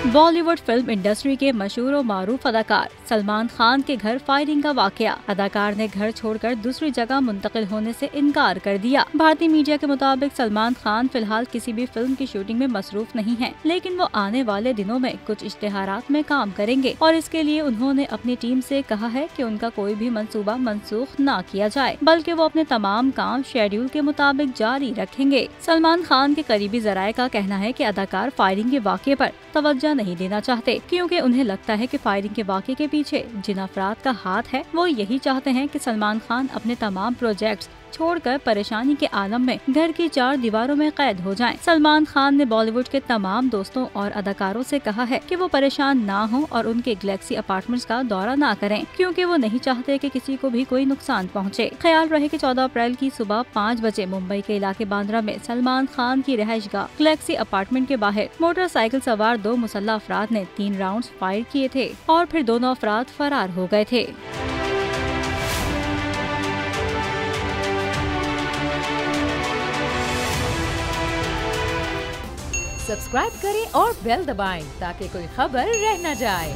Bollywood film industry के मशहूर और मारूफ अदाकार सलमान खान के घर फायरिंग का वाकया। अदाकार ने घर छोड़कर दूसरी जगह मुंतकिल होने से इनकार कर दिया। भारतीय मीडिया के मुताबिक सलमान खान फिलहाल किसी भी फिल्म की शूटिंग में मसरूफ नहीं हैं, लेकिन वो आने वाले दिनों में कुछ इश्तेहारात में काम करेंगे और इसके लिए उन्होंने अपनी टीम से कहा है कि उनका कोई भी मंसूबा मनसूख न किया जाए, बल्कि वो अपने तमाम काम शेड्यूल के मुताबिक जारी रखेंगे। सलमान खान के करीबी जराये का कहना है कि अदाकार फायरिंग के वाकये पर तवज्जो नहीं देना चाहते, क्योंकि उन्हें लगता है कि फायरिंग के वाकये के पीछे जिन अफराद का हाथ है वो यही चाहते हैं कि सलमान खान अपने तमाम प्रोजेक्ट्स छोड़कर परेशानी के आलम में घर की 4 दीवारों में कैद हो जाएं। सलमान खान ने बॉलीवुड के तमाम दोस्तों और अदाकारों से कहा है कि वो परेशान ना हों और उनके गैलेक्सी अपार्टमेंट्स का दौरा ना करें, क्योंकि वो नहीं चाहते कि किसी को भी कोई नुकसान पहुंचे। ख्याल रहे कि 14 अप्रैल की सुबह 5 बजे मुंबई के इलाके बांद्रा में सलमान खान की रिहाइशगाह गैलेक्सी अपार्टमेंट के बाहर मोटरसाइकिल सवार 2 मुसल्लह अफराद ने 3 राउंड फायर किए थे और फिर दोनों अफराद फरार हो गए थे। सब्सक्राइब करें और बेल दबाएं ताकि कोई खबर रह न जाए।